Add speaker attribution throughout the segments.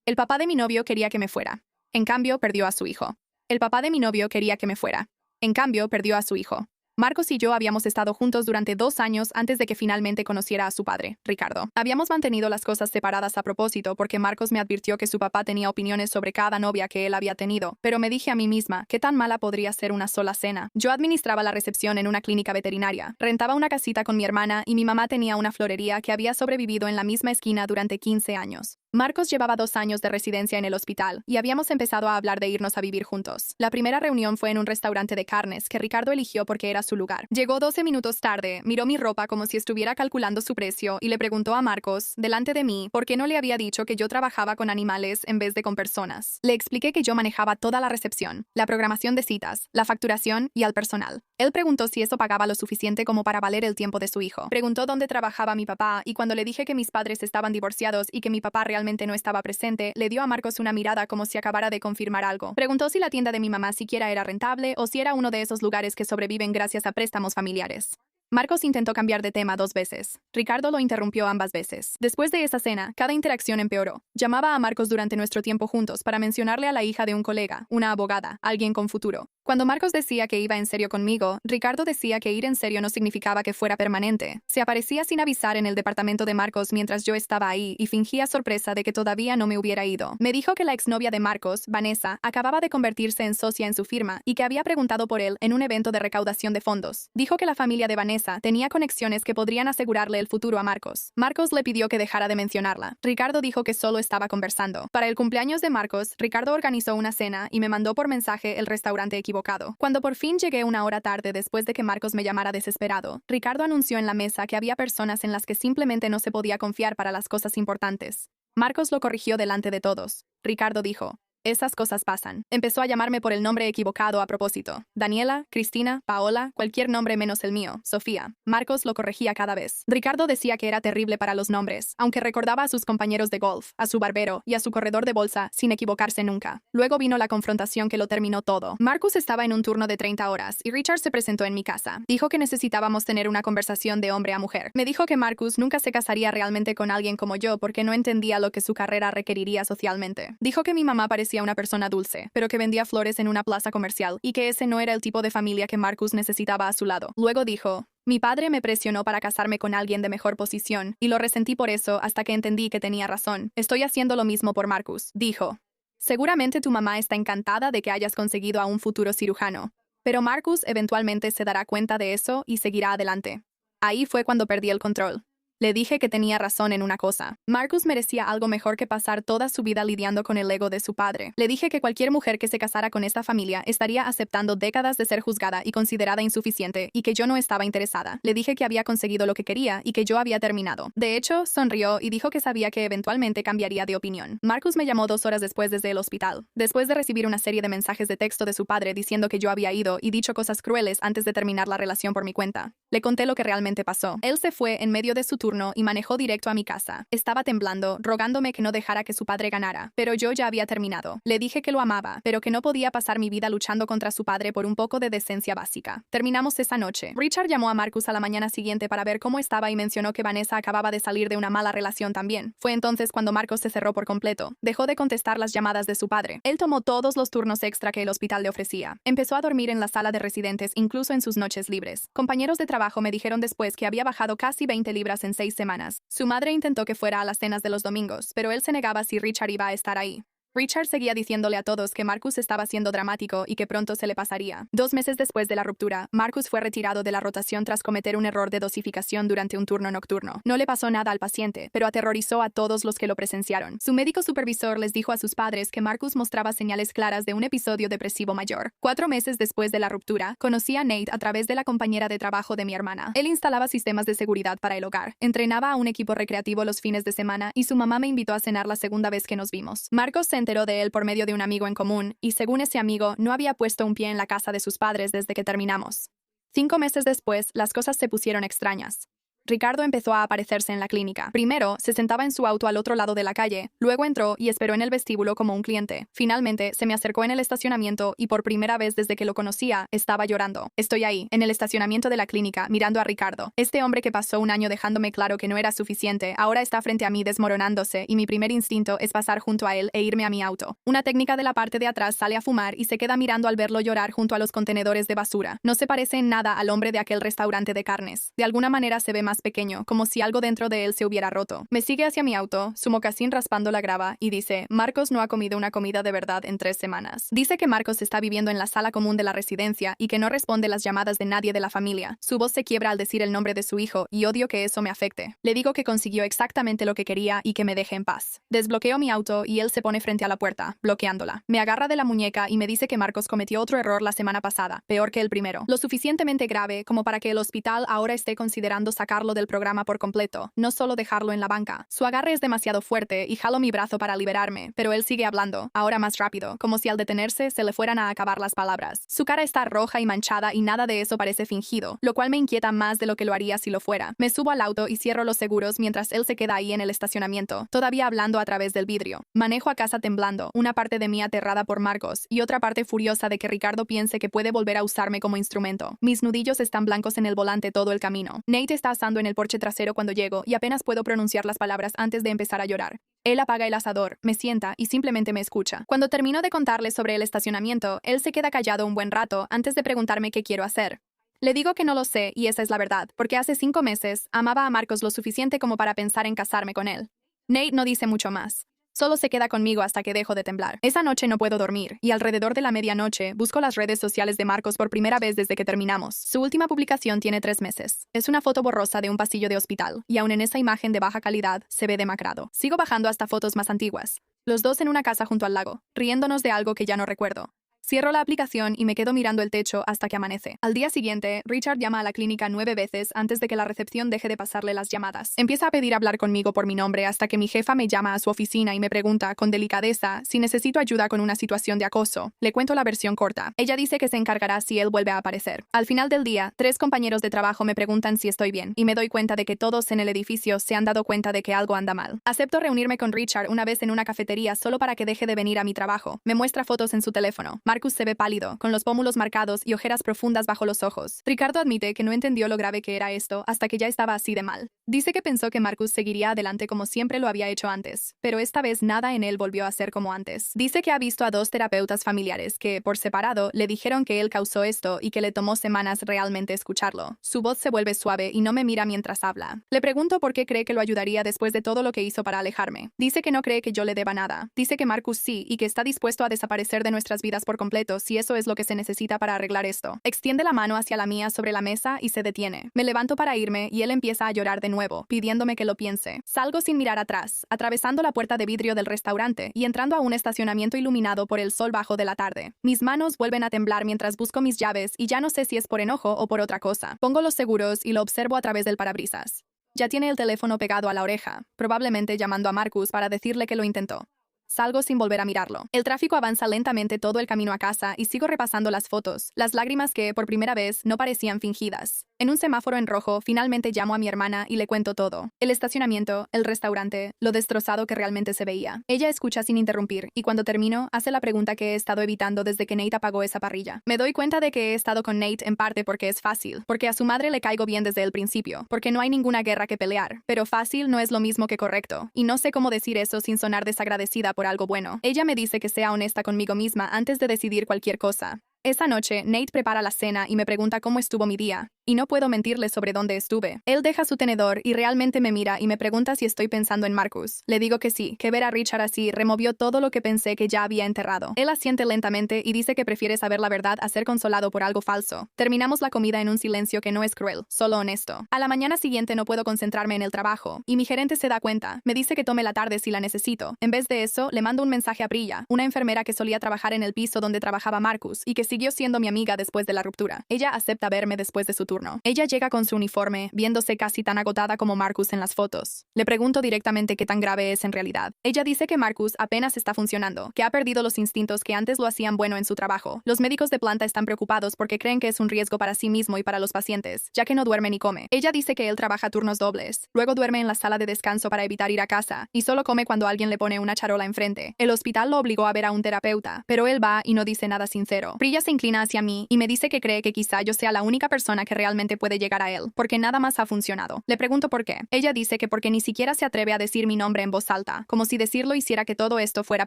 Speaker 1: El papá de mi novio quería que me fuera. En cambio, perdió a su hijo. El papá de mi novio quería que me fuera. En cambio, perdió a su hijo. Marcos y yo habíamos estado juntos durante 2 años antes de que finalmente conociera a su padre, Ricardo. Habíamos mantenido las cosas separadas a propósito porque Marcos me advirtió que su papá tenía opiniones sobre cada novia que él había tenido, pero me dije a mí misma, ¿qué tan mala podría ser una sola cena? Yo administraba la recepción en una clínica veterinaria, rentaba una casita con mi hermana y mi mamá tenía una florería que había sobrevivido en la misma esquina durante 15 años. Marcos llevaba 2 años de residencia en el hospital y habíamos empezado a hablar de irnos a vivir juntos. La primera reunión fue en un restaurante de carnes que Ricardo eligió porque era su lugar. Llegó 12 minutos tarde, miró mi ropa como si estuviera calculando su precio y le preguntó a Marcos, delante de mí, por qué no le había dicho que yo trabajaba con animales en vez de con personas. Le expliqué que yo manejaba toda la recepción, la programación de citas, la facturación y al personal. Él preguntó si eso pagaba lo suficiente como para valer el tiempo de su hijo. Preguntó dónde trabajaba mi papá y cuando le dije que mis padres estaban divorciados y que mi papá realmente no estaba presente, le dio a Marcos una mirada como si acabara de confirmar algo. Preguntó si la tienda de mi mamá siquiera era rentable o si era uno de esos lugares que sobreviven gracias a préstamos familiares. Marcos intentó cambiar de tema 2 veces. Ricardo lo interrumpió ambas veces. Después de esa cena, cada interacción empeoró. Llamaba a Marcos durante nuestro tiempo juntos para mencionarle a la hija de un colega, una abogada, alguien con futuro. Cuando Marcos decía que iba en serio conmigo, Ricardo decía que ir en serio no significaba que fuera permanente. Se aparecía sin avisar en el departamento de Marcos mientras yo estaba ahí y fingía sorpresa de que todavía no me hubiera ido. Me dijo que la exnovia de Marcos, Vanessa, acababa de convertirse en socia en su firma y que había preguntado por él en un evento de recaudación de fondos. Dijo que la familia de Vanessa tenía conexiones que podrían asegurarle el futuro a Marcos. Marcos le pidió que dejara de mencionarla. Ricardo dijo que solo estaba conversando. Para el cumpleaños de Marcos, Ricardo organizó una cena y me mandó por mensaje el restaurante equivocado. Cuando por fin llegué una hora tarde después de que Marcos me llamara desesperado, Ricardo anunció en la mesa que había personas en las que simplemente no se podía confiar para las cosas importantes. Marcos lo corrigió delante de todos. Ricardo dijo: esas cosas pasan. Empezó a llamarme por el nombre equivocado a propósito. Daniela, Cristina, Paola, cualquier nombre menos el mío, Sofía. Marcos lo corregía cada vez. Ricardo decía que era terrible para los nombres, aunque recordaba a sus compañeros de golf, a su barbero y a su corredor de bolsa sin equivocarse nunca. Luego vino la confrontación que lo terminó todo. Marcus estaba en un turno de 30 horas y Richard se presentó en mi casa. Dijo que necesitábamos tener una conversación de hombre a mujer. Me dijo que Marcus nunca se casaría realmente con alguien como yo porque no entendía lo que su carrera requeriría socialmente. Dijo que mi mamá parecía una persona dulce, pero que vendía flores en una plaza comercial y que ese no era el tipo de familia que Marcus necesitaba a su lado. Luego dijo: mi padre me presionó para casarme con alguien de mejor posición y lo resentí por eso hasta que entendí que tenía razón. Estoy haciendo lo mismo por Marcus, dijo. Seguramente tu mamá está encantada de que hayas conseguido a un futuro cirujano, pero Marcus eventualmente se dará cuenta de eso y seguirá adelante. Ahí fue cuando perdí el control. Le dije que tenía razón en una cosa. Marcus merecía algo mejor que pasar toda su vida lidiando con el ego de su padre. Le dije que cualquier mujer que se casara con esta familia estaría aceptando décadas de ser juzgada y considerada insuficiente y que yo no estaba interesada. Le dije que había conseguido lo que quería y que yo había terminado. De hecho, sonrió y dijo que sabía que eventualmente cambiaría de opinión. Marcus me llamó 2 horas después desde el hospital. Después de recibir una serie de mensajes de texto de su padre diciendo que yo había ido y dicho cosas crueles antes de terminar la relación por mi cuenta. Le conté lo que realmente pasó. Él se fue en medio de su turno y manejó directo a mi casa. Estaba temblando, rogándome que no dejara que su padre ganara, pero yo ya había terminado. Le dije que lo amaba, pero que no podía pasar mi vida luchando contra su padre por un poco de decencia básica. Terminamos esa noche. Richard llamó a Marcus a la mañana siguiente para ver cómo estaba y mencionó que Vanessa acababa de salir de una mala relación también. Fue entonces cuando Marcus se cerró por completo. Dejó de contestar las llamadas de su padre. Él tomó todos los turnos extra que el hospital le ofrecía. Empezó a dormir en la sala de residentes incluso en sus noches libres. Compañeros de trabajo me dijeron después que había bajado casi 20 libras en 6 semanas. Su madre intentó que fuera a las cenas de los domingos, pero él se negaba si Richard iba a estar ahí. Richard seguía diciéndole a todos que Marcus estaba siendo dramático y que pronto se le pasaría. 2 meses después de la ruptura, Marcus fue retirado de la rotación tras cometer un error de dosificación durante un turno nocturno. No le pasó nada al paciente, pero aterrorizó a todos los que lo presenciaron. Su médico supervisor les dijo a sus padres que Marcus mostraba señales claras de un episodio depresivo mayor. 4 meses después de la ruptura, conocí a Nate a través de la compañera de trabajo de mi hermana. Él instalaba sistemas de seguridad para el hogar, entrenaba a un equipo recreativo los fines de semana y su mamá me invitó a cenar la segunda vez que nos vimos. Marcus se enteró de él por medio de un amigo en común y según ese amigo no había puesto un pie en la casa de sus padres desde que terminamos. 5 meses después, las cosas se pusieron extrañas. Ricardo empezó a aparecerse en la clínica. Primero, se sentaba en su auto al otro lado de la calle, luego entró y esperó en el vestíbulo como un cliente. Finalmente, se me acercó en el estacionamiento y por primera vez desde que lo conocía, estaba llorando. Estoy ahí, en el estacionamiento de la clínica, mirando a Ricardo. Este hombre que pasó un año dejándome claro que no era suficiente, ahora está frente a mí desmoronándose y mi primer instinto es pasar junto a él e irme a mi auto. Una técnica de la parte de atrás sale a fumar y se queda mirando al verlo llorar junto a los contenedores de basura. No se parece en nada al hombre de aquel restaurante de carnes. De alguna manera se ve más pequeño, como si algo dentro de él se hubiera roto. Me sigue hacia mi auto, su mocasín raspando la grava, y dice, Marcos no ha comido una comida de verdad en 3 semanas. Dice que Marcos está viviendo en la sala común de la residencia y que no responde las llamadas de nadie de la familia. Su voz se quiebra al decir el nombre de su hijo y odio que eso me afecte. Le digo que consiguió exactamente lo que quería y que me deje en paz. Desbloqueo mi auto y él se pone frente a la puerta, bloqueándola. Me agarra de la muñeca y me dice que Marcos cometió otro error la semana pasada, peor que el primero. Lo suficientemente grave como para que el hospital ahora esté considerando sacarlo del programa por completo, no solo dejarlo en la banca. Su agarre es demasiado fuerte y jalo mi brazo para liberarme, pero él sigue hablando, ahora más rápido, como si al detenerse se le fueran a acabar las palabras. Su cara está roja y manchada y nada de eso parece fingido, lo cual me inquieta más de lo que lo haría si lo fuera. Me subo al auto y cierro los seguros mientras él se queda ahí en el estacionamiento, todavía hablando a través del vidrio. Manejo a casa temblando, una parte de mí aterrada por Marcos y otra parte furiosa de que Ricardo piense que puede volver a usarme como instrumento. Mis nudillos están blancos en el volante todo el camino. Nate está asando en el porche trasero cuando llego y apenas puedo pronunciar las palabras antes de empezar a llorar. Él apaga el asador, me sienta y simplemente me escucha. Cuando termino de contarle sobre el estacionamiento, él se queda callado un buen rato antes de preguntarme qué quiero hacer. Le digo que no lo sé y esa es la verdad, porque hace 5 meses amaba a Marcos lo suficiente como para pensar en casarme con él. Nate no dice mucho más. Solo se queda conmigo hasta que dejo de temblar. Esa noche no puedo dormir, y alrededor de la medianoche busco las redes sociales de Marcos por primera vez desde que terminamos. Su última publicación tiene 3 meses. Es una foto borrosa de un pasillo de hospital, y aun en esa imagen de baja calidad, se ve demacrado. Sigo bajando hasta fotos más antiguas. Los dos en una casa junto al lago, riéndonos de algo que ya no recuerdo. Cierro la aplicación y me quedo mirando el techo hasta que amanece. Al día siguiente, Richard llama a la clínica 9 veces antes de que la recepción deje de pasarle las llamadas. Empieza a pedir hablar conmigo por mi nombre hasta que mi jefa me llama a su oficina y me pregunta, con delicadeza, si necesito ayuda con una situación de acoso. Le cuento la versión corta. Ella dice que se encargará si él vuelve a aparecer. Al final del día, 3 compañeros de trabajo me preguntan si estoy bien, y me doy cuenta de que todos en el edificio se han dado cuenta de que algo anda mal. Acepto reunirme con Richard una vez en una cafetería solo para que deje de venir a mi trabajo. Me muestra fotos en su teléfono. Marcus se ve pálido, con los pómulos marcados y ojeras profundas bajo los ojos. Ricardo admite que no entendió lo grave que era esto hasta que ya estaba así de mal. Dice que pensó que Marcus seguiría adelante como siempre lo había hecho antes, pero esta vez nada en él volvió a ser como antes. Dice que ha visto a 2 terapeutas familiares que, por separado, le dijeron que él causó esto y que le tomó semanas realmente escucharlo. Su voz se vuelve suave y no me mira mientras habla. Le pregunto por qué cree que lo ayudaría después de todo lo que hizo para alejarme. Dice que no cree que yo le deba nada. Dice que Marcus sí y que está dispuesto a desaparecer de nuestras vidas por completo si eso es lo que se necesita para arreglar esto. Extiende la mano hacia la mía sobre la mesa y se detiene. Me levanto para irme y él empieza a llorar de nuevo, pidiéndome que lo piense. Salgo sin mirar atrás, atravesando la puerta de vidrio del restaurante y entrando a un estacionamiento iluminado por el sol bajo de la tarde. Mis manos vuelven a temblar mientras busco mis llaves y ya no sé si es por enojo o por otra cosa. Pongo los seguros y lo observo a través del parabrisas. Ya tiene el teléfono pegado a la oreja, probablemente llamando a Marcus para decirle que lo intentó. Salgo sin volver a mirarlo. El tráfico avanza lentamente todo el camino a casa y sigo repasando las fotos, las lágrimas que, por primera vez, no parecían fingidas. En un semáforo en rojo, finalmente llamo a mi hermana y le cuento todo. El estacionamiento, el restaurante, lo destrozado que realmente se veía. Ella escucha sin interrumpir, y cuando termino, hace la pregunta que he estado evitando desde que Nate apagó esa parrilla. Me doy cuenta de que he estado con Nate en parte porque es fácil, porque a su madre le caigo bien desde el principio, porque no hay ninguna guerra que pelear, pero fácil no es lo mismo que correcto, y no sé cómo decir eso sin sonar desagradecida por algo bueno. Ella me dice que sea honesta conmigo misma antes de decidir cualquier cosa. Esa noche, Nate prepara la cena y me pregunta cómo estuvo mi día. Y no puedo mentirle sobre dónde estuve. Él deja su tenedor y realmente me mira y me pregunta si estoy pensando en Marcus. Le digo que sí, que ver a Richard así removió todo lo que pensé que ya había enterrado. Él asiente lentamente y dice que prefiere saber la verdad a ser consolado por algo falso. Terminamos la comida en un silencio que no es cruel, solo honesto. A la mañana siguiente no puedo concentrarme en el trabajo, y mi gerente se da cuenta. Me dice que tome la tarde si la necesito. En vez de eso, le mando un mensaje a Priya, una enfermera que solía trabajar en el piso donde trabajaba Marcus y que siguió siendo mi amiga después de la ruptura. Ella acepta verme después de su turno. turno. Ella llega con su uniforme, viéndose casi tan agotada como Marcus en las fotos. Le pregunto directamente qué tan grave es en realidad. Ella dice que Marcus apenas está funcionando, que ha perdido los instintos que antes lo hacían bueno en su trabajo. Los médicos de planta están preocupados porque creen que es un riesgo para sí mismo y para los pacientes, ya que no duerme ni come. Ella dice que él trabaja turnos dobles, luego duerme en la sala de descanso para evitar ir a casa, y solo come cuando alguien le pone una charola enfrente. El hospital lo obligó a ver a un terapeuta, pero él va y no dice nada sincero. Priya se inclina hacia mí y me dice que cree que quizá yo sea la única persona que realmente puede llegar a él, porque nada más ha funcionado. Le pregunto por qué. Ella dice que porque ni siquiera se atreve a decir mi nombre en voz alta, como si decirlo hiciera que todo esto fuera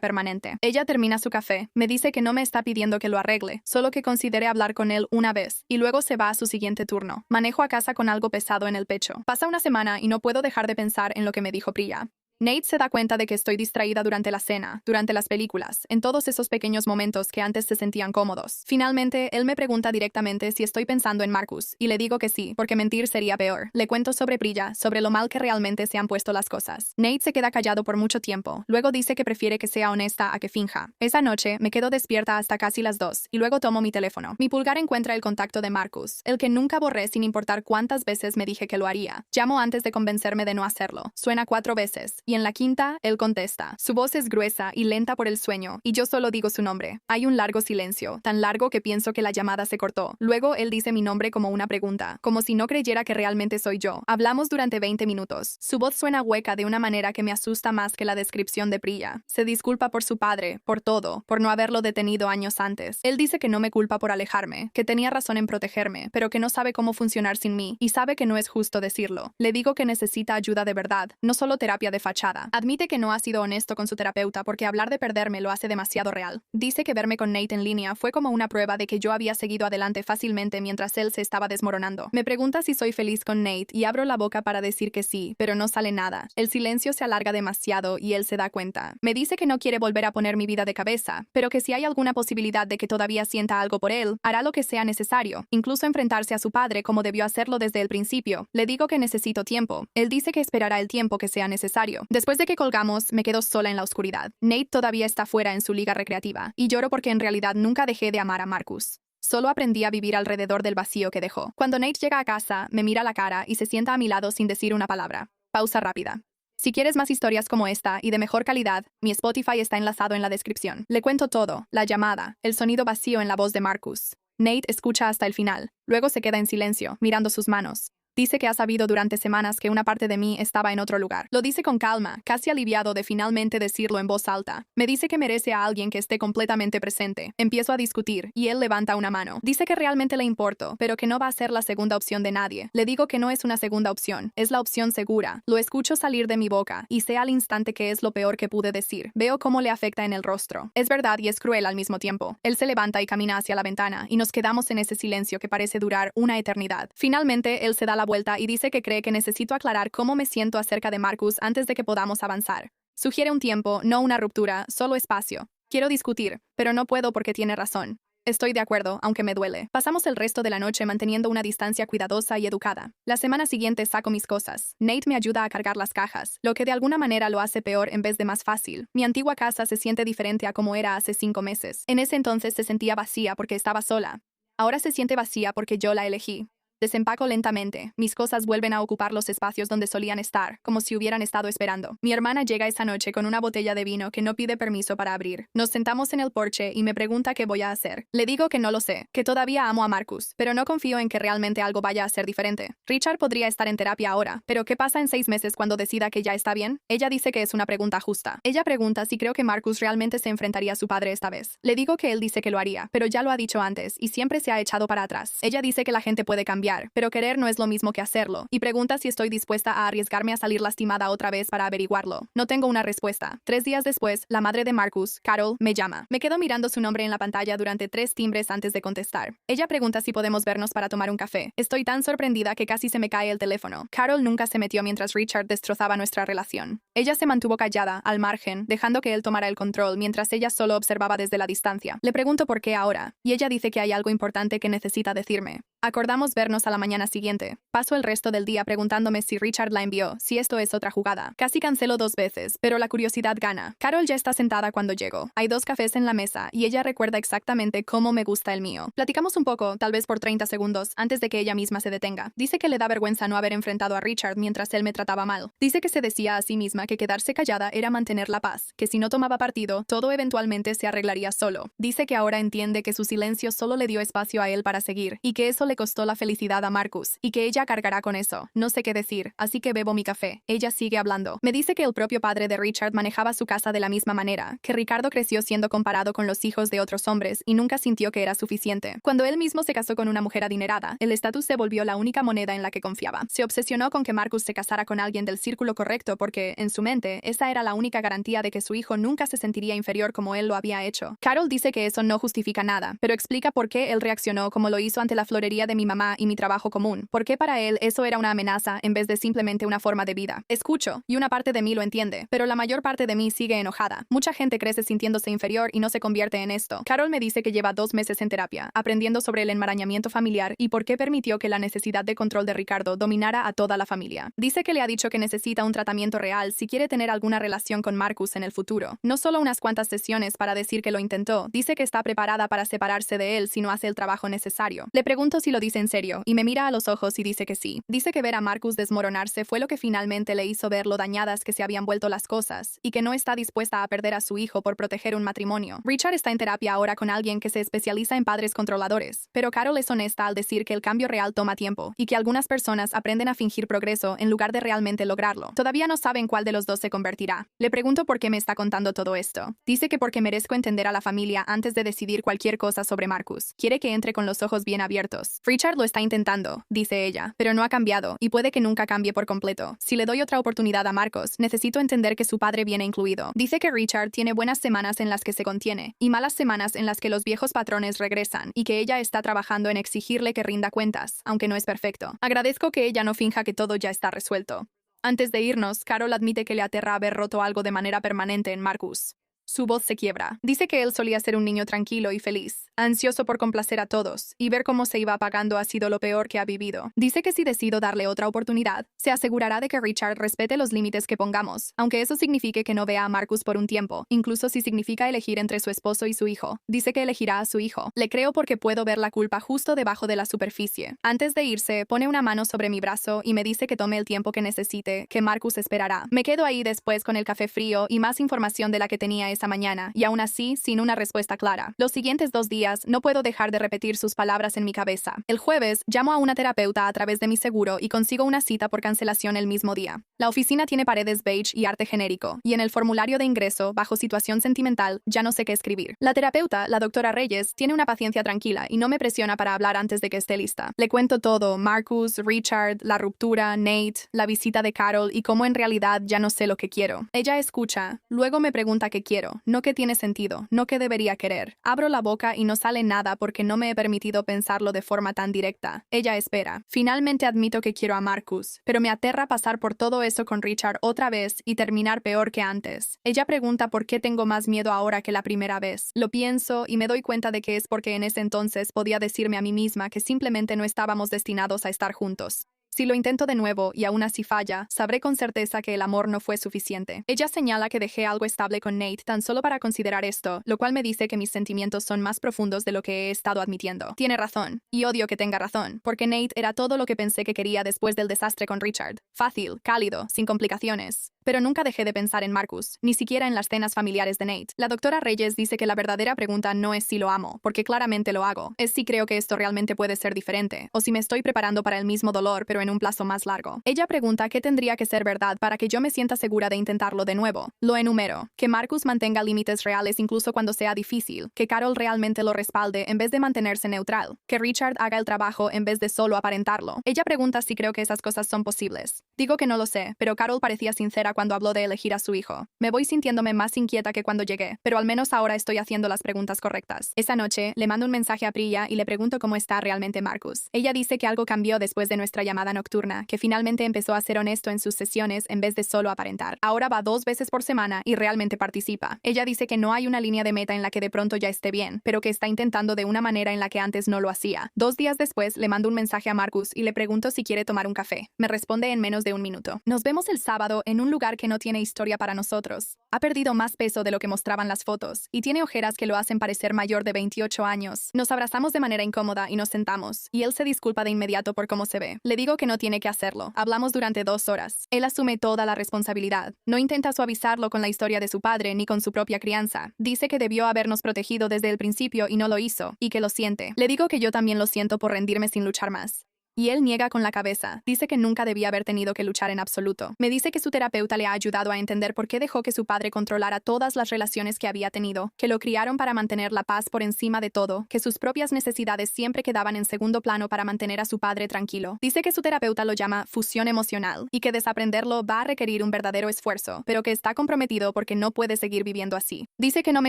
Speaker 1: permanente. Ella termina su café, me dice que no me está pidiendo que lo arregle, solo que considere hablar con él una vez, y luego se va a su siguiente turno. Manejo a casa con algo pesado en el pecho. Pasa una semana y no puedo dejar de pensar en lo que me dijo Priya. Nate se da cuenta de que estoy distraída durante la cena, durante las películas, en todos esos pequeños momentos que antes se sentían cómodos. Finalmente, él me pregunta directamente si estoy pensando en Marcus, y le digo que sí, porque mentir sería peor. Le cuento sobre Priya, sobre lo mal que realmente se han puesto las cosas. Nate se queda callado por mucho tiempo, luego dice que prefiere que sea honesta a que finja. Esa noche, me quedo despierta hasta casi las 2, y luego tomo mi teléfono. Mi pulgar encuentra el contacto de Marcus, el que nunca borré sin importar cuántas veces me dije que lo haría. Llamo antes de convencerme de no hacerlo. Suena 4 veces. Y en la quinta, él contesta. Su voz es gruesa y lenta por el sueño, y yo solo digo su nombre. Hay un largo silencio, tan largo que pienso que la llamada se cortó. Luego él dice mi nombre como una pregunta, como si no creyera que realmente soy yo. Hablamos durante 20 minutos. Su voz suena hueca de una manera que me asusta más que la descripción de Priya. Se disculpa por su padre, por todo, por no haberlo detenido años antes. Él dice que no me culpa por alejarme, que tenía razón en protegerme, pero que no sabe cómo funcionar sin mí, y sabe que no es justo decirlo. Le digo que necesita ayuda de verdad, no solo terapia de fachada. Admite que no ha sido honesto con su terapeuta porque hablar de perderme lo hace demasiado real. Dice que verme con Nate en línea fue como una prueba de que yo había seguido adelante fácilmente mientras él se estaba desmoronando. Me pregunta si soy feliz con Nate y abro la boca para decir que sí, pero no sale nada. El silencio se alarga demasiado y él se da cuenta. Me dice que no quiere volver a poner mi vida de cabeza, pero que si hay alguna posibilidad de que todavía sienta algo por él, hará lo que sea necesario, incluso enfrentarse a su padre como debió hacerlo desde el principio. Le digo que necesito tiempo. Él dice que esperará el tiempo que sea necesario. Después de que colgamos, me quedo sola en la oscuridad. Nate todavía está fuera en su liga recreativa, y lloro porque en realidad nunca dejé de amar a Marcus. Solo aprendí a vivir alrededor del vacío que dejó. Cuando Nate llega a casa, me mira a la cara y se sienta a mi lado sin decir una palabra. Pausa rápida. Si quieres más historias como esta y de mejor calidad, mi Spotify está enlazado en la descripción. Le cuento todo, la llamada, el sonido vacío en la voz de Marcus. Nate escucha hasta el final, luego se queda en silencio, mirando sus manos. Dice que ha sabido durante semanas que una parte de mí estaba en otro lugar. Lo dice con calma, casi aliviado de finalmente decirlo en voz alta. Me dice que merece a alguien que esté completamente presente. Empiezo a discutir, y él levanta una mano. Dice que realmente le importo, pero que no va a ser la segunda opción de nadie. Le digo que no es una segunda opción, es la opción segura. Lo escucho salir de mi boca, y sé al instante que es lo peor que pude decir. Veo cómo le afecta en el rostro. Es verdad y es cruel al mismo tiempo. Él se levanta y camina hacia la ventana, y nos quedamos en ese silencio que parece durar una eternidad. Finalmente, él se da la vuelta y dice que cree que necesito aclarar cómo me siento acerca de Marcus antes de que podamos avanzar. Sugiere un tiempo, no una ruptura, solo espacio. Quiero discutir, pero no puedo porque tiene razón. Estoy de acuerdo, aunque me duele. Pasamos el resto de la noche manteniendo una distancia cuidadosa y educada. La semana siguiente saco mis cosas. Nate me ayuda a cargar las cajas, lo que de alguna manera lo hace peor en vez de más fácil. Mi antigua casa se siente diferente a como era hace 5 meses. En ese entonces se sentía vacía porque estaba sola. Ahora se siente vacía porque yo la elegí. Desempaco lentamente. Mis cosas vuelven a ocupar los espacios donde solían estar, como si hubieran estado esperando. Mi hermana llega esa noche con una botella de vino que no pide permiso para abrir. Nos sentamos en el porche y me pregunta qué voy a hacer. Le digo que no lo sé, que todavía amo a Marcus, pero no confío en que realmente algo vaya a ser diferente. Richard podría estar en terapia ahora, pero ¿qué pasa en 6 meses cuando decida que ya está bien? Ella dice que es una pregunta justa. Ella pregunta si creo que Marcus realmente se enfrentaría a su padre esta vez. Le digo que él dice que lo haría, pero ya lo ha dicho antes y siempre se ha echado para atrás. Ella dice que la gente puede cambiar, pero querer no es lo mismo que hacerlo, y pregunta si estoy dispuesta a arriesgarme a salir lastimada otra vez para averiguarlo. No tengo una respuesta. 3 días después, la madre de Marcus, Carol, me llama. Me quedo mirando su nombre en la pantalla durante 3 timbres antes de contestar. Ella pregunta si podemos vernos para tomar un café. Estoy tan sorprendida que casi se me cae el teléfono. Carol nunca se metió mientras Richard destrozaba nuestra relación. Ella se mantuvo callada, al margen, dejando que él tomara el control mientras ella solo observaba desde la distancia. Le pregunto por qué ahora, y ella dice que hay algo importante que necesita decirme. Acordamos vernos a la mañana siguiente. Paso el resto del día preguntándome si Richard la envió, si esto es otra jugada. Casi cancelo 2 veces, pero la curiosidad gana. Carol ya está sentada cuando llego. Hay 2 cafés en la mesa y ella recuerda exactamente cómo me gusta el mío. Platicamos un poco, tal vez por 30 segundos, antes de que ella misma se detenga. Dice que le da vergüenza no haber enfrentado a Richard mientras él me trataba mal. Dice que se decía a sí misma que quedarse callada era mantener la paz, que si no tomaba partido, todo eventualmente se arreglaría solo. Dice que ahora entiende que su silencio solo le dio espacio a él para seguir, y que eso le costó la felicidad a Marcus, y que ella cargará con eso. No sé qué decir, así que bebo mi café. Ella sigue hablando. Me dice que el propio padre de Richard manejaba su casa de la misma manera, que Ricardo creció siendo comparado con los hijos de otros hombres y nunca sintió que era suficiente. Cuando él mismo se casó con una mujer adinerada, el estatus se volvió la única moneda en la que confiaba. Se obsesionó con que Marcus se casara con alguien del círculo correcto porque, en su mente, esa era la única garantía de que su hijo nunca se sentiría inferior como él lo había hecho. Carol dice que eso no justifica nada, pero explica por qué él reaccionó como lo hizo ante la florería de mi mamá y mi trabajo común. ¿Por qué para él eso era una amenaza en vez de simplemente una forma de vida? Escucho, y una parte de mí lo entiende, pero la mayor parte de mí sigue enojada. Mucha gente crece sintiéndose inferior y no se convierte en esto. Carol me dice que lleva 2 meses en terapia, aprendiendo sobre el enmarañamiento familiar y por qué permitió que la necesidad de control de Ricardo dominara a toda la familia. Dice que le ha dicho que necesita un tratamiento real si quiere tener alguna relación con Marcus en el futuro. No solo unas cuantas sesiones para decir que lo intentó, dice que está preparada para separarse de él si no hace el trabajo necesario. Le pregunto si lo dice en serio, y me mira a los ojos y dice que sí. Dice que ver a Marcus desmoronarse fue lo que finalmente le hizo ver lo dañadas que se habían vuelto las cosas, y que no está dispuesta a perder a su hijo por proteger un matrimonio. Richard está en terapia ahora con alguien que se especializa en padres controladores, pero Carol es honesta al decir que el cambio real toma tiempo, y que algunas personas aprenden a fingir progreso en lugar de realmente lograrlo. Todavía no saben cuál de los dos se convertirá. Le pregunto por qué me está contando todo esto. Dice que porque merezco entender a la familia antes de decidir cualquier cosa sobre Marcus. Quiere que entre con los ojos bien abiertos. Richard lo está intentando, dice ella, pero no ha cambiado, y puede que nunca cambie por completo. Si le doy otra oportunidad a Marcus, necesito entender que su padre viene incluido. Dice que Richard tiene buenas semanas en las que se contiene, y malas semanas en las que los viejos patrones regresan, y que ella está trabajando en exigirle que rinda cuentas, aunque no es perfecto. Agradezco que ella no finja que todo ya está resuelto. Antes de irnos, Carol admite que le aterra haber roto algo de manera permanente en Marcus. Su voz se quiebra. Dice que él solía ser un niño tranquilo y feliz, ansioso por complacer a todos, y ver cómo se iba apagando ha sido lo peor que ha vivido. Dice que si decido darle otra oportunidad, se asegurará de que Richard respete los límites que pongamos, aunque eso signifique que no vea a Marcus por un tiempo, incluso si significa elegir entre su esposo y su hijo. Dice que elegirá a su hijo. Le creo porque puedo ver la culpa justo debajo de la superficie. Antes de irse, pone una mano sobre mi brazo y me dice que tome el tiempo que necesite, que Marcus esperará. Me quedo ahí después con el café frío y más información de la que tenía esa mañana, y aún así, sin una respuesta clara. Los siguientes 2 días, no puedo dejar de repetir sus palabras en mi cabeza. El jueves, llamo a una terapeuta a través de mi seguro y consigo una cita por cancelación el mismo día. La oficina tiene paredes beige y arte genérico, y en el formulario de ingreso, bajo situación sentimental, ya no sé qué escribir. La terapeuta, la doctora Reyes, tiene una paciencia tranquila y no me presiona para hablar antes de que esté lista. Le cuento todo, Marcus, Richard, la ruptura, Nate, la visita de Carol y cómo en realidad ya no sé lo que quiero. Ella escucha, luego me pregunta qué quiero, no qué tiene sentido, no qué debería querer. Abro la boca y no sale nada porque no me he permitido pensarlo de forma tan directa. Ella espera. Finalmente admito que quiero a Marcus, pero me aterra pasar por todo eso con Richard otra vez y terminar peor que antes. Ella pregunta por qué tengo más miedo ahora que la primera vez. Lo pienso y me doy cuenta de que es porque en ese entonces podía decirme a mí misma que simplemente no estábamos destinados a estar juntos. Si lo intento de nuevo y aún así falla, sabré con certeza que el amor no fue suficiente. Ella señala que dejé algo estable con Nate tan solo para considerar esto, lo cual me dice que mis sentimientos son más profundos de lo que he estado admitiendo. Tiene razón, y odio que tenga razón, porque Nate era todo lo que pensé que quería después del desastre con Richard. Fácil, cálido, sin complicaciones. Pero nunca dejé de pensar en Marcus, ni siquiera en las cenas familiares de Nate. La doctora Reyes dice que la verdadera pregunta no es si lo amo, porque claramente lo hago. Es si creo que esto realmente puede ser diferente, o si me estoy preparando para el mismo dolor pero en un plazo más largo. Ella pregunta qué tendría que ser verdad para que yo me sienta segura de intentarlo de nuevo. Lo enumero. Que Marcus mantenga límites reales incluso cuando sea difícil. Que Carol realmente lo respalde en vez de mantenerse neutral. Que Richard haga el trabajo en vez de solo aparentarlo. Ella pregunta si creo que esas cosas son posibles. Digo que no lo sé, pero Carol parecía sincera cuando habló de elegir a su hijo. Me voy sintiéndome más inquieta que cuando llegué, pero al menos ahora estoy haciendo las preguntas correctas. Esa noche, le mando un mensaje a Priya y le pregunto cómo está realmente Marcus. Ella dice que algo cambió después de nuestra llamada nocturna, que finalmente empezó a ser honesto en sus sesiones en vez de solo aparentar. Ahora va 2 veces por semana y realmente participa. Ella dice que no hay una línea de meta en la que de pronto ya esté bien, pero que está intentando de una manera en la que antes no lo hacía. 2 días después, le mando un mensaje a Marcus y le pregunto si quiere tomar un café. Me responde en menos de un minuto. Nos vemos el sábado en un lugar que no tiene historia para nosotros. Ha perdido más peso de lo que mostraban las fotos y tiene ojeras que lo hacen parecer mayor de 28 años. Nos abrazamos de manera incómoda y nos sentamos, y él se disculpa de inmediato por cómo se ve. Le digo que no tiene que hacerlo. Hablamos durante 2 horas. Él asume toda la responsabilidad. No intenta suavizarlo con la historia de su padre ni con su propia crianza. Dice que debió habernos protegido desde el principio y no lo hizo, y que lo siente. Le digo que yo también lo siento por rendirme sin luchar más. Y él niega con la cabeza. Dice que nunca debía haber tenido que luchar en absoluto. Me dice que su terapeuta le ha ayudado a entender por qué dejó que su padre controlara todas las relaciones que había tenido, que lo criaron para mantener la paz por encima de todo, que sus propias necesidades siempre quedaban en segundo plano para mantener a su padre tranquilo. Dice que su terapeuta lo llama fusión emocional y que desaprenderlo va a requerir un verdadero esfuerzo, pero que está comprometido porque no puede seguir viviendo así. Dice que no me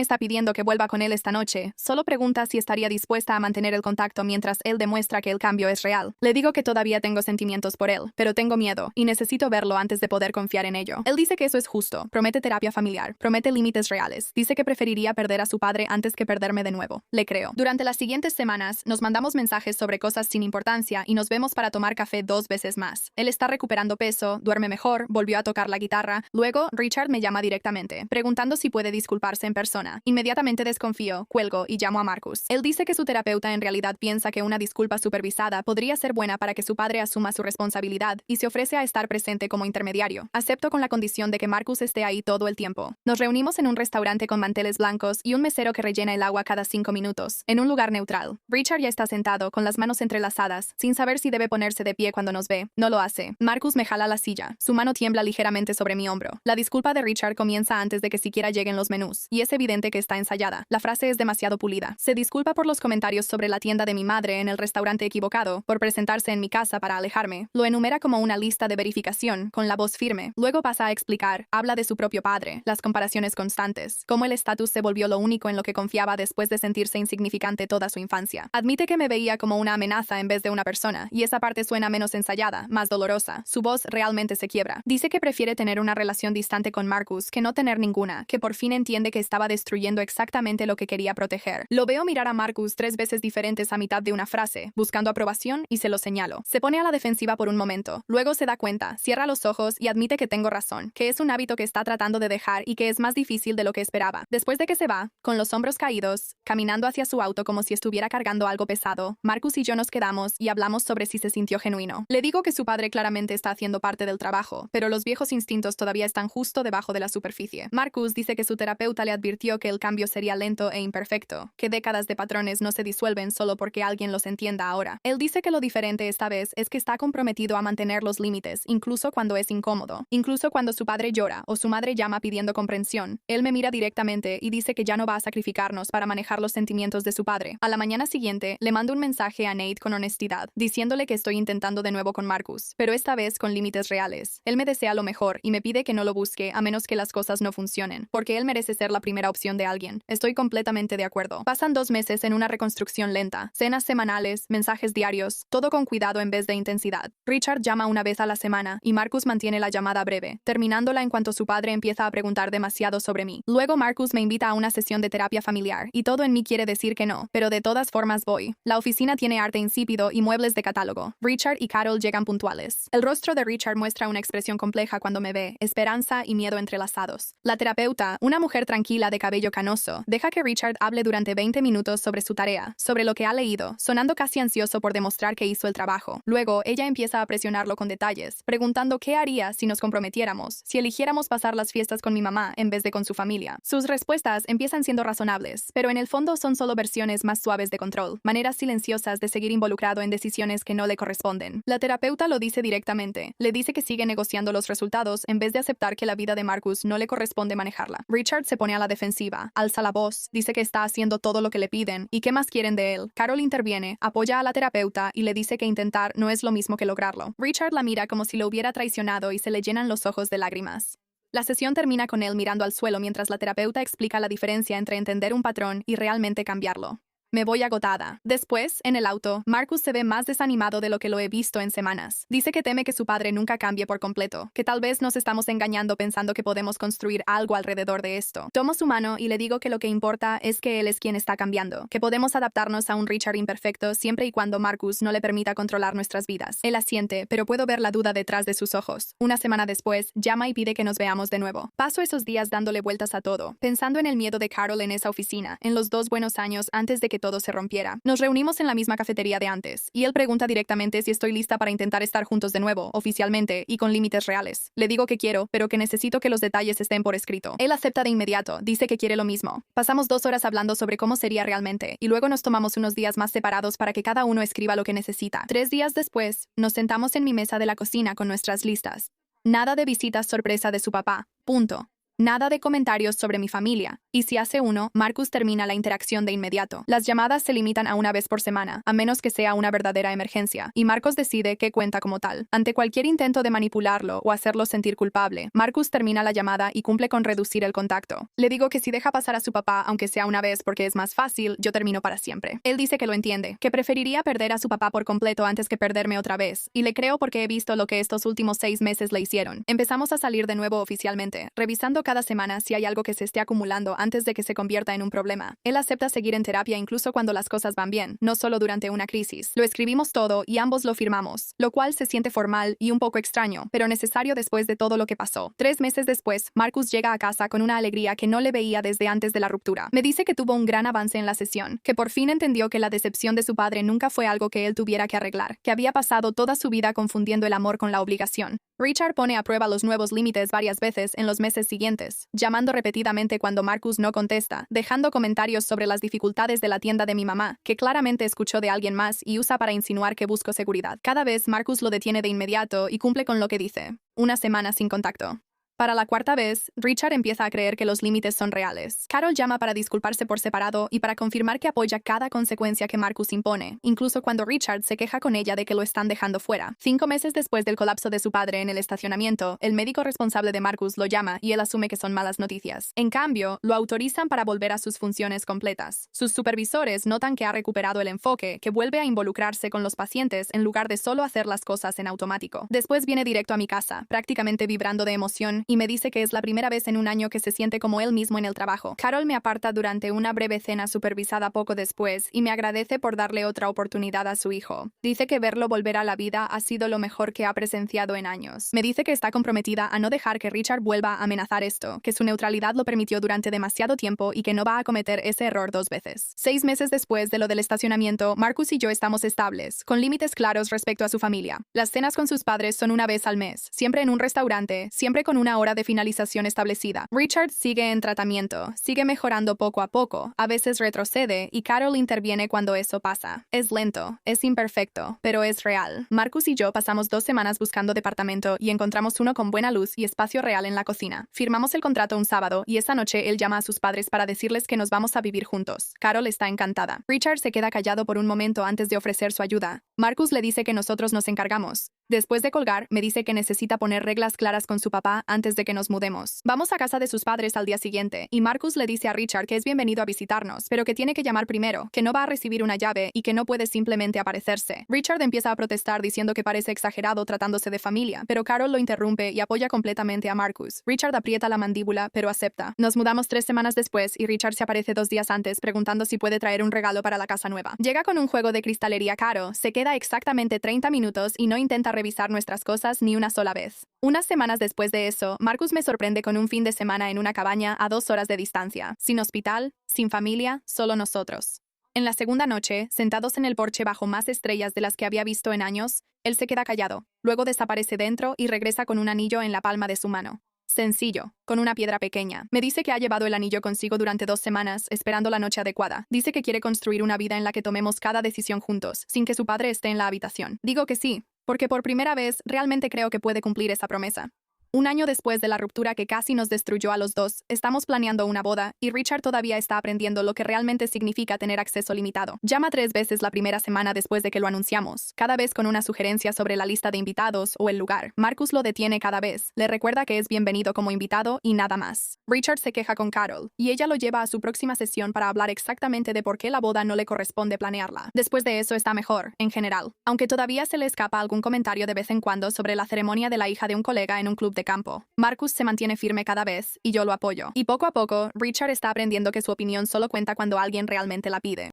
Speaker 1: está pidiendo que vuelva con él esta noche, solo pregunta si estaría dispuesta a mantener el contacto mientras él demuestra que el cambio es real. Le digo que todavía tengo sentimientos por él, pero tengo miedo y necesito verlo antes de poder confiar en ello. Él dice que eso es justo, promete terapia familiar, promete límites reales, dice que preferiría perder a su padre antes que perderme de nuevo. Le creo. Durante las siguientes semanas, nos mandamos mensajes sobre cosas sin importancia y nos vemos para tomar café 2 veces más. Él está recuperando peso, duerme mejor, volvió a tocar la guitarra. Luego, Richard me llama directamente, preguntando si puede disculparse en persona. Inmediatamente desconfío, cuelgo y llamo a Marcus. Él dice que su terapeuta en realidad piensa que una disculpa supervisada podría ser buena para que su padre asuma su responsabilidad y se ofrece a estar presente como intermediario. Acepto con la condición de que Marcus esté ahí todo el tiempo. Nos reunimos en un restaurante con manteles blancos y un mesero que rellena el agua cada 5 minutos, en un lugar neutral. Richard ya está sentado, con las manos entrelazadas, sin saber si debe ponerse de pie cuando nos ve. No lo hace. Marcus me jala la silla. Su mano tiembla ligeramente sobre mi hombro. La disculpa de Richard comienza antes de que siquiera lleguen los menús, y es evidente que está ensayada. La frase es demasiado pulida. Se disculpa por los comentarios sobre la tienda de mi madre en el restaurante equivocado, por presentarse en mi casa para alejarme. Lo enumera como una lista de verificación, con la voz firme. Luego pasa a explicar, habla de su propio padre, las comparaciones constantes, cómo el estatus se volvió lo único en lo que confiaba después de sentirse insignificante toda su infancia. Admite que me veía como una amenaza en vez de una persona, y esa parte suena menos ensayada, más dolorosa. Su voz realmente se quiebra. Dice que prefiere tener una relación distante con Marcus que no tener ninguna, que por fin entiende que estaba destruyendo exactamente lo que quería proteger. Lo veo mirar a Marcus 3 veces diferentes a mitad de una frase, buscando aprobación, y se lo señalo. Se pone a la defensiva por un momento, luego se da cuenta, cierra los ojos y admite que tengo razón, que es un hábito que está tratando de dejar y que es más difícil de lo que esperaba. Después de que se va, con los hombros caídos, caminando hacia su auto como si estuviera cargando algo pesado, Marcus y yo nos quedamos y hablamos sobre si se sintió genuino. Le digo que su padre claramente está haciendo parte del trabajo, pero los viejos instintos todavía están justo debajo de la superficie. Marcus dice que su terapeuta le advirtió que el cambio sería lento e imperfecto, que décadas de patrones no se disuelven solo porque alguien los entienda ahora. Él dice que lo diferente esta vez es que está comprometido a mantener los límites, incluso cuando es incómodo. Incluso cuando su padre llora o su madre llama pidiendo comprensión, él me mira directamente y dice que ya no va a sacrificarnos para manejar los sentimientos de su padre. A la mañana siguiente, le mando un mensaje a Nate con honestidad, diciéndole que estoy intentando de nuevo con Marcus, pero esta vez con límites reales. Él me desea lo mejor y me pide que no lo busque a menos que las cosas no funcionen, porque él merece ser la primera opción de alguien. Estoy completamente de acuerdo. Pasan 2 meses en una reconstrucción lenta, cenas semanales, mensajes diarios, todo con cuidado en vez de intensidad. Richard llama una vez a la semana y Marcus mantiene la llamada breve, terminándola en cuanto su padre empieza a preguntar demasiado sobre mí. Luego Marcus me invita a una sesión de terapia familiar y todo en mí quiere decir que no, pero de todas formas voy. La oficina tiene arte insípido y muebles de catálogo. Richard y Carol llegan puntuales. El rostro de Richard muestra una expresión compleja cuando me ve, esperanza y miedo entrelazados. La terapeuta, una mujer tranquila de cabello canoso, deja que Richard hable durante 20 minutos sobre su tarea, sobre lo que ha leído, sonando casi ansioso por demostrar que hizo el trabajo. Luego, ella empieza a presionarlo con detalles, preguntando qué haría si nos comprometiéramos, si eligiéramos pasar las fiestas con mi mamá en vez de con su familia. Sus respuestas empiezan siendo razonables, pero en el fondo son solo versiones más suaves de control, maneras silenciosas de seguir involucrado en decisiones que no le corresponden. La terapeuta lo dice directamente, le dice que sigue negociando los resultados en vez de aceptar que la vida de Marcus no le corresponde manejarla. Richard se pone a la defensiva, alza la voz, dice que está haciendo todo lo que le piden y qué más quieren de él. Carol interviene, apoya a la terapeuta y le dice que intentar no es lo mismo que lograrlo. Richard la mira como si lo hubiera traicionado y se le llenan los ojos de lágrimas. La sesión termina con él mirando al suelo mientras la terapeuta explica la diferencia entre entender un patrón y realmente cambiarlo. Me voy agotada. Después, en el auto, Marcus se ve más desanimado de lo que lo he visto en semanas. Dice que teme que su padre nunca cambie por completo, que tal vez nos estamos engañando pensando que podemos construir algo alrededor de esto. Tomo su mano y le digo que lo que importa es que él es quien está cambiando, que podemos adaptarnos a un Richard imperfecto siempre y cuando Marcus no le permita controlar nuestras vidas. Él asiente, pero puedo ver la duda detrás de sus ojos. Una semana después, llama y pide que nos veamos de nuevo. Paso esos días dándole vueltas a todo, pensando en el miedo de Carol en esa oficina, en los 2 buenos años antes de que todo se rompiera. Nos reunimos en la misma cafetería de antes, y él pregunta directamente si estoy lista para intentar estar juntos de nuevo, oficialmente, y con límites reales. Le digo que quiero, pero que necesito que los detalles estén por escrito. Él acepta de inmediato, dice que quiere lo mismo. Pasamos 2 horas hablando sobre cómo sería realmente, y luego nos tomamos unos días más separados para que cada uno escriba lo que necesita. 3 días después, nos sentamos en mi mesa de la cocina con nuestras listas. Nada de visitas sorpresa de su papá. Punto. Nada de comentarios sobre mi familia. Y si hace uno, Marcus termina la interacción de inmediato. Las llamadas se limitan a una vez por semana, a menos que sea una verdadera emergencia, y Marcus decide qué cuenta como tal. Ante cualquier intento de manipularlo o hacerlo sentir culpable, Marcus termina la llamada y cumple con reducir el contacto. Le digo que si deja pasar a su papá, aunque sea una vez porque es más fácil, yo termino para siempre. Él dice que lo entiende, que preferiría perder a su papá por completo antes que perderme otra vez, y le creo porque he visto lo que estos últimos 6 meses le hicieron. Empezamos a salir de nuevo oficialmente, revisando cada semana si hay algo que se esté acumulando antes de que se convierta en un problema. Él acepta seguir en terapia incluso cuando las cosas van bien, no solo durante una crisis. Lo escribimos todo y ambos lo firmamos, lo cual se siente formal y un poco extraño, pero necesario después de todo lo que pasó. 3 meses después, Marcus llega a casa con una alegría que no le veía desde antes de la ruptura. Me dice que tuvo un gran avance en la sesión, que por fin entendió que la decepción de su padre nunca fue algo que él tuviera que arreglar, que había pasado toda su vida confundiendo el amor con la obligación. Richard pone a prueba los nuevos límites varias veces en los meses siguientes, llamando repetidamente cuando Marcus no contesta, dejando comentarios sobre las dificultades de la tienda de mi mamá, que claramente escuchó de alguien más y usa para insinuar que busco seguridad. Cada vez Marcus lo detiene de inmediato y cumple con lo que dice. Una semana sin contacto. Para la 4ª vez, Richard empieza a creer que los límites son reales. Carol llama para disculparse por separado y para confirmar que apoya cada consecuencia que Marcus impone, incluso cuando Richard se queja con ella de que lo están dejando fuera. 5 meses después del colapso de su padre en el estacionamiento, el médico responsable de Marcus lo llama y él asume que son malas noticias. En cambio, lo autorizan para volver a sus funciones completas. Sus supervisores notan que ha recuperado el enfoque, que vuelve a involucrarse con los pacientes en lugar de solo hacer las cosas en automático. Después viene directo a mi casa, prácticamente vibrando de emoción, y me dice que es la primera vez en un año que se siente como él mismo en el trabajo. Carol me aparta durante una breve cena supervisada poco después y me agradece por darle otra oportunidad a su hijo. Dice que verlo volver a la vida ha sido lo mejor que ha presenciado en años. Me dice que está comprometida a no dejar que Richard vuelva a amenazar esto, que su neutralidad lo permitió durante demasiado tiempo y que no va a cometer ese error 2 veces. 6 meses después de lo del estacionamiento, Marcus y yo estamos estables, con límites claros respecto a su familia. Las cenas con sus padres son una vez al mes, siempre en un restaurante, siempre con una hora de finalización establecida. Richard sigue en tratamiento, sigue mejorando poco a poco, a veces retrocede y Carol interviene cuando eso pasa. Es lento, es imperfecto, pero es real. Marcus y yo pasamos 2 semanas buscando departamento y encontramos uno con buena luz y espacio real en la cocina. Firmamos el contrato un sábado y esa noche él llama a sus padres para decirles que nos vamos a vivir juntos. Carol está encantada. Richard se queda callado por un momento antes de ofrecer su ayuda. Marcus le dice que nosotros nos encargamos. Después de colgar, me dice que necesita poner reglas claras con su papá antes de que nos mudemos. Vamos a casa de sus padres al día siguiente, y Marcus le dice a Richard que es bienvenido a visitarnos, pero que tiene que llamar primero, que no va a recibir una llave y que no puede simplemente aparecerse. Richard empieza a protestar diciendo que parece exagerado tratándose de familia, pero Carol lo interrumpe y apoya completamente a Marcus. Richard aprieta la mandíbula, pero acepta. Nos mudamos 3 semanas después y Richard se aparece 2 días antes preguntando si puede traer un regalo para la casa nueva. Llega con un juego de cristalería caro, se queda exactamente 30 minutos y no intenta revisar nuestras cosas ni una sola vez. Unas semanas después de eso, Marcus me sorprende con un fin de semana en una cabaña a 2 horas de distancia, sin hospital, sin familia, solo nosotros. En la segunda noche, sentados en el porche bajo más estrellas de las que había visto en años, él se queda callado, luego desaparece dentro y regresa con un anillo en la palma de su mano. Sencillo, con una piedra pequeña. Me dice que ha llevado el anillo consigo durante 2 semanas, esperando la noche adecuada. Dice que quiere construir una vida en la que tomemos cada decisión juntos, sin que su padre esté en la habitación. Digo que sí, porque por primera vez realmente creo que puede cumplir esa promesa. Un año después de la ruptura que casi nos destruyó a los dos, estamos planeando una boda, y Richard todavía está aprendiendo lo que realmente significa tener acceso limitado. Llama 3 veces la primera semana después de que lo anunciamos, cada vez con una sugerencia sobre la lista de invitados o el lugar. Marcus lo detiene cada vez, le recuerda que es bienvenido como invitado y nada más. Richard se queja con Carol, y ella lo lleva a su próxima sesión para hablar exactamente de por qué la boda no le corresponde planearla. Después de eso está mejor, en general, aunque todavía se le escapa algún comentario de vez en cuando sobre la ceremonia de la hija de un colega en un club de campo. Marcus se mantiene firme cada vez, y yo lo apoyo. Y poco a poco, Richard está aprendiendo que su opinión solo cuenta cuando alguien realmente la pide.